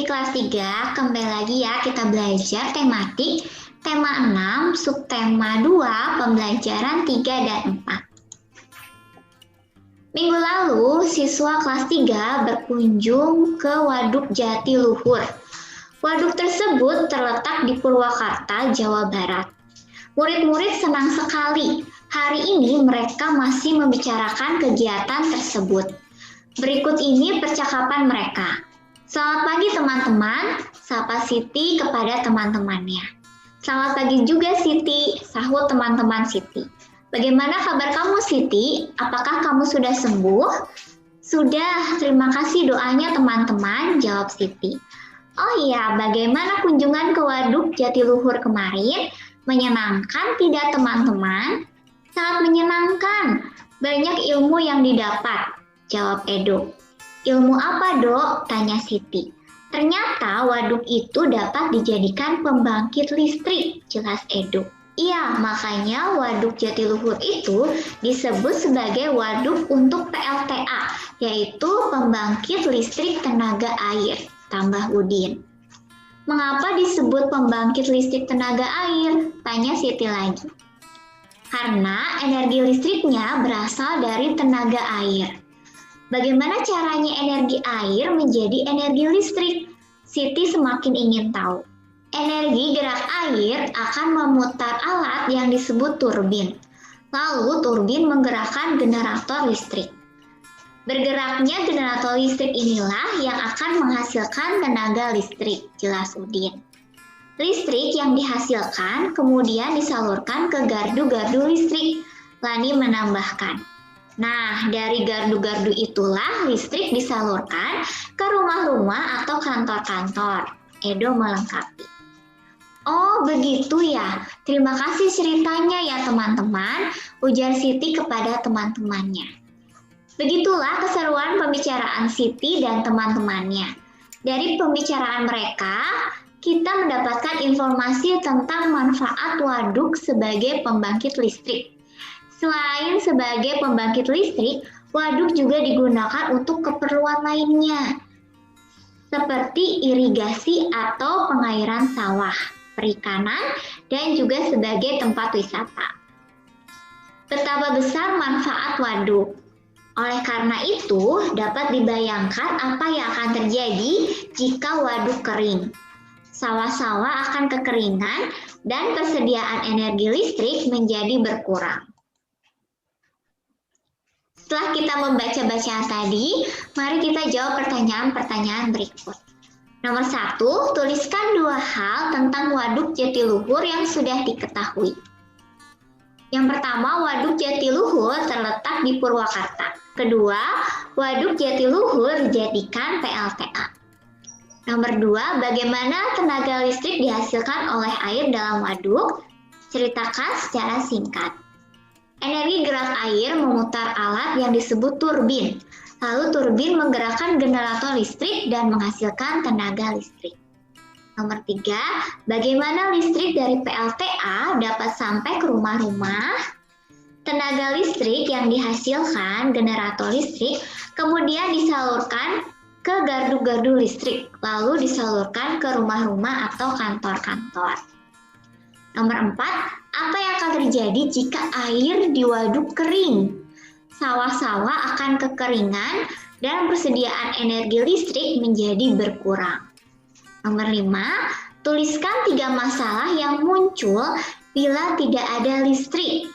kelas 3, kembali lagi ya kita belajar tematik tema 6, subtema 2, pembelajaran 3 dan 4. Minggu lalu, siswa kelas 3 berkunjung ke Waduk Jatiluhur. Waduk tersebut terletak di Purwakarta, Jawa Barat. Murid-murid senang sekali. Hari ini mereka masih membicarakan kegiatan tersebut. Berikut ini percakapan mereka. Selamat pagi teman-teman, sapa Siti kepada teman-temannya. Selamat pagi juga Siti, sahut teman-teman Siti. Bagaimana kabar kamu Siti? Apakah kamu sudah sembuh? Sudah, terima kasih doanya teman-teman, jawab Siti. Oh iya, bagaimana kunjungan ke Waduk Jatiluhur kemarin? Menyenangkan tidak teman-teman? Sangat menyenangkan, banyak ilmu yang didapat, jawab Edo. Ilmu apa dok? Tanya Siti. Ternyata waduk itu dapat dijadikan pembangkit listrik, jelas Edo. Iya, makanya waduk Jatiluhur itu disebut sebagai waduk untuk PLTA, yaitu pembangkit listrik tenaga air, tambah Udin. Mengapa disebut pembangkit listrik tenaga air? Tanya Siti lagi. Karena energi listriknya berasal dari tenaga air. Bagaimana caranya energi air menjadi energi listrik? Siti semakin ingin tahu. Energi gerak air akan memutar alat yang disebut turbin. Lalu turbin menggerakkan generator listrik. Bergeraknya generator listrik inilah yang akan menghasilkan tenaga listrik, jelas Udin. Listrik yang dihasilkan kemudian disalurkan ke gardu-gardu listrik. Lani menambahkan. Nah, dari gardu-gardu itulah listrik disalurkan ke rumah-rumah atau kantor-kantor. Edo melengkapi. Oh, begitu ya. Terima kasih ceritanya ya teman-teman, ujar Siti kepada teman-temannya. Begitulah keseruan pembicaraan Siti dan teman-temannya. Dari pembicaraan mereka, kita mendapatkan informasi tentang manfaat waduk sebagai pembangkit listrik. Selain sebagai pembangkit listrik, waduk juga digunakan untuk keperluan lainnya, seperti irigasi atau pengairan sawah, perikanan, dan juga sebagai tempat wisata. Betapa besar manfaat waduk. Oleh karena itu, dapat dibayangkan apa yang akan terjadi jika waduk kering. Sawah-sawah akan kekeringan dan persediaan energi listrik menjadi berkurang. Setelah kita membaca bacaan tadi, mari kita jawab pertanyaan-pertanyaan berikut. Nomor 1, tuliskan 2 hal tentang Waduk Jatiluhur yang sudah diketahui. Yang pertama, Waduk Jatiluhur terletak di Purwakarta. Kedua, Waduk Jatiluhur dijadikan PLTA. Nomor 2, bagaimana tenaga listrik dihasilkan oleh air dalam waduk? Ceritakan secara singkat. Energi gerak air memutar alat yang disebut turbin. Lalu turbin menggerakkan generator listrik dan menghasilkan tenaga listrik. Nomor 3, bagaimana listrik dari PLTA dapat sampai ke rumah-rumah? Tenaga listrik yang dihasilkan generator listrik kemudian disalurkan ke gardu-gardu listrik, lalu disalurkan ke rumah-rumah atau kantor-kantor. Nomor 4, apa yang akan terjadi jika air di waduk kering? Sawah-sawah akan kekeringan dan persediaan energi listrik menjadi berkurang. Nomor 5, tuliskan 3 masalah yang muncul bila tidak ada listrik.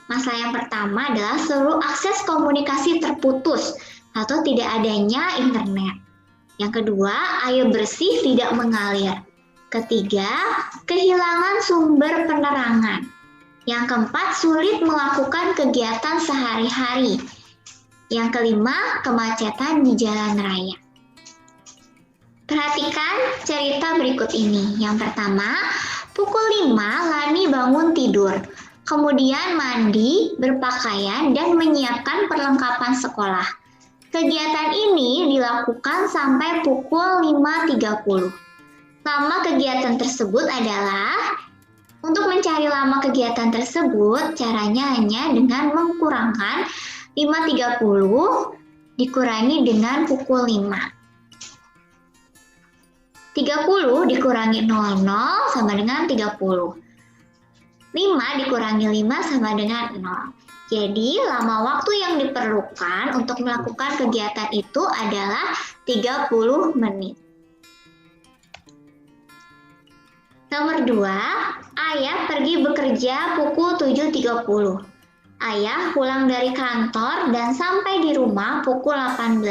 Masalah yang pertama adalah seluruh akses komunikasi terputus atau tidak adanya internet. Yang kedua, air bersih tidak mengalir. Ketiga, kehilangan sumber penerangan. Yang keempat, sulit melakukan kegiatan sehari-hari. Yang kelima, kemacetan di jalan raya. Perhatikan cerita berikut ini. Yang pertama, pukul 5 Lani bangun tidur. Kemudian mandi, berpakaian, dan menyiapkan perlengkapan sekolah. Kegiatan ini dilakukan sampai pukul 5.30. Lama kegiatan tersebut adalah, untuk mencari lama kegiatan tersebut, caranya hanya dengan mengkurangkan 5.30 dikurangi dengan pukul 5. 30 dikurangi 00 sama dengan 30. 5 dikurangi 5 sama dengan 0. Jadi, lama waktu yang diperlukan untuk melakukan kegiatan itu adalah 30 menit. Nomor 2, ayah pergi bekerja pukul 7.30. Ayah pulang dari kantor dan sampai di rumah pukul 18.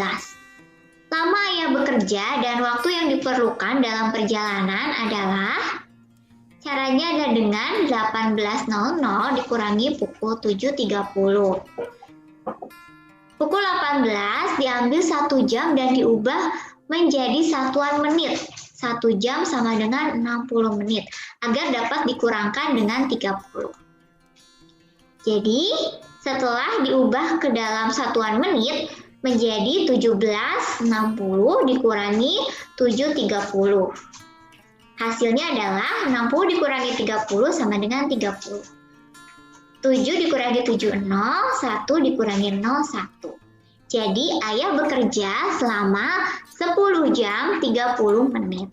Lama ayah bekerja dan waktu yang diperlukan dalam perjalanan adalah caranya adalah dengan 18.00 dikurangi pukul 7.30. Pukul 18 diambil 1 jam dan diubah menjadi satuan menit. 1 jam sama dengan 60 menit agar dapat dikurangkan dengan 30. Jadi, setelah diubah ke dalam satuan menit menjadi 17.60 dikurangi 7.30. Hasilnya adalah 60 dikurangi 30 sama dengan 30. 7 dikurangi 70, 1 dikurangi 01. Jadi ayah bekerja selama 10 jam 30 menit.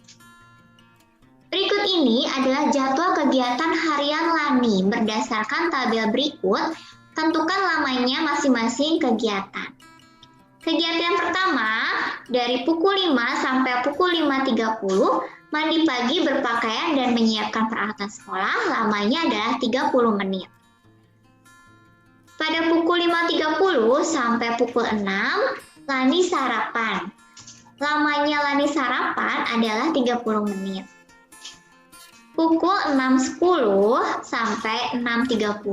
Berikut ini adalah jadwal kegiatan harian Lani berdasarkan tabel berikut. Tentukan lamanya masing-masing kegiatan. Kegiatan pertama dari pukul 5 sampai pukul 5.30, mandi pagi, berpakaian, dan menyiapkan peralatan sekolah, lamanya adalah 30 menit. Pada pukul 5.30 sampai pukul 6, Lani sarapan. Lamanya Lani sarapan adalah 30 menit. Pukul 6.10 sampai 6.30,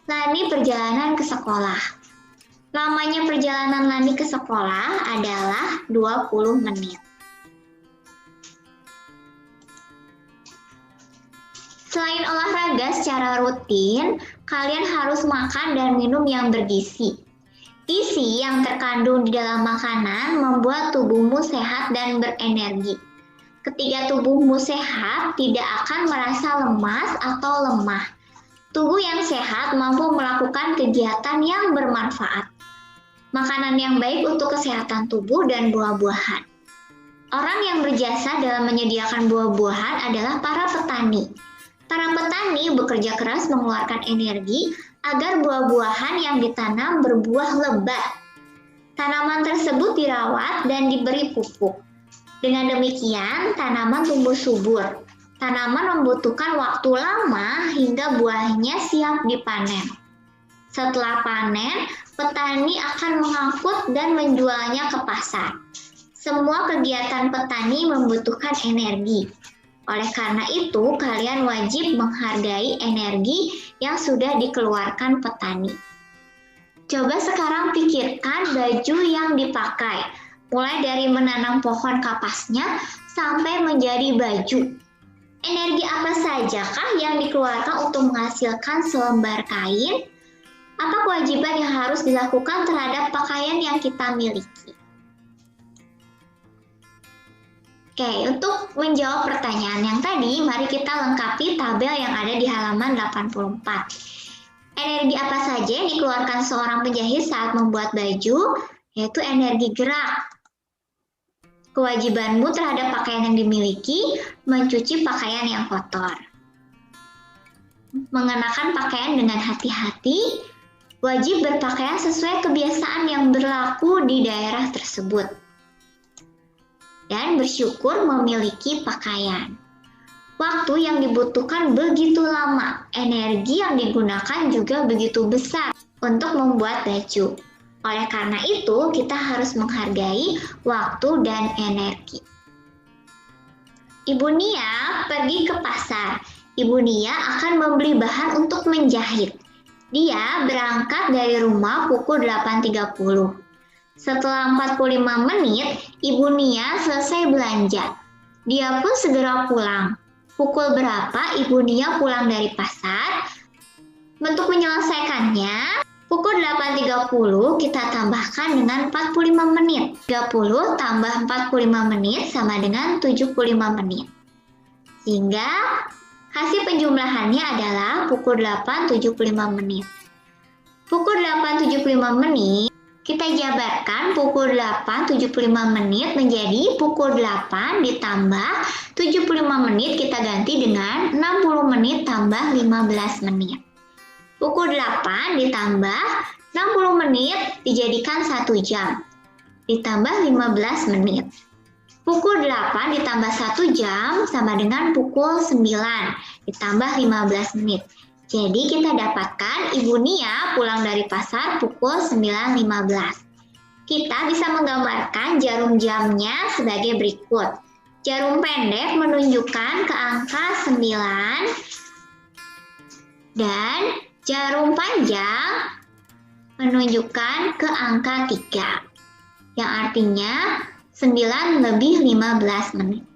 Lani perjalanan ke sekolah. Lamanya perjalanan Lani ke sekolah adalah 20 menit. Selain olahraga secara rutin, kalian harus makan dan minum yang bergizi. Gizi yang terkandung di dalam makanan membuat tubuhmu sehat dan berenergi. Ketika tubuhmu sehat, tidak akan merasa lemas atau lemah. Tubuh yang sehat mampu melakukan kegiatan yang bermanfaat. Makanan yang baik untuk kesehatan tubuh dan buah-buahan. Orang yang berjasa dalam menyediakan buah-buahan adalah para petani. Para petani bekerja keras mengeluarkan energi agar buah-buahan yang ditanam berbuah lebat. Tanaman tersebut dirawat dan diberi pupuk. Dengan demikian, tanaman tumbuh subur. Tanaman membutuhkan waktu lama hingga buahnya siap dipanen. Setelah panen, petani akan mengangkut dan menjualnya ke pasar. Semua kegiatan petani membutuhkan energi. Oleh karena itu, kalian wajib menghargai energi yang sudah dikeluarkan petani. Coba sekarang pikirkan baju yang dipakai, mulai dari menanam pohon kapasnya sampai menjadi baju. Energi apa sajakah yang dikeluarkan untuk menghasilkan selembar kain? Apa kewajiban yang harus dilakukan terhadap pakaian yang kita miliki? Oke, untuk menjawab pertanyaan yang tadi, mari kita lengkapi tabel yang ada di halaman 84. Energi apa saja yang dikeluarkan seorang penjahit saat membuat baju? Yaitu energi gerak. Kewajibanmu terhadap pakaian yang dimiliki, mencuci pakaian yang kotor. Mengenakan pakaian dengan hati-hati, wajib berpakaian sesuai kebiasaan yang berlaku di daerah tersebut. Dan bersyukur memiliki pakaian. Waktu yang dibutuhkan begitu lama, energi yang digunakan juga begitu besar untuk membuat baju. Oleh karena itu, kita harus menghargai waktu dan energi. Ibu Nia pergi ke pasar. Ibu Nia akan membeli bahan untuk menjahit. Dia berangkat dari rumah pukul 8.30. Setelah 45 menit, Ibu Nia selesai belanja. Dia pun segera pulang. Pukul berapa Ibu Nia pulang dari pasar? Untuk menyelesaikannya, pukul 8.30 kita tambahkan dengan 45 menit. 30 tambah 45 menit sama dengan 75 menit. Sehingga hasil penjumlahannya adalah pukul 8.75 menit. Pukul 8.75 menit, Kita jabarkan pukul 8.75 menit menjadi pukul 8 ditambah 75 menit kita ganti dengan 60 menit tambah 15 menit. Pukul 8 ditambah 60 menit dijadikan 1 jam. Ditambah 15 menit. Pukul 8 ditambah 1 jam sama dengan pukul 9 ditambah 15 menit. Jadi kita dapatkan Ibu Nia pulang dari pasar pukul 9.15. Kita bisa menggambarkan jarum jamnya sebagai berikut. Jarum pendek menunjukkan ke angka 9 dan jarum panjang menunjukkan ke angka 3. Yang artinya 9 lebih 15 menit.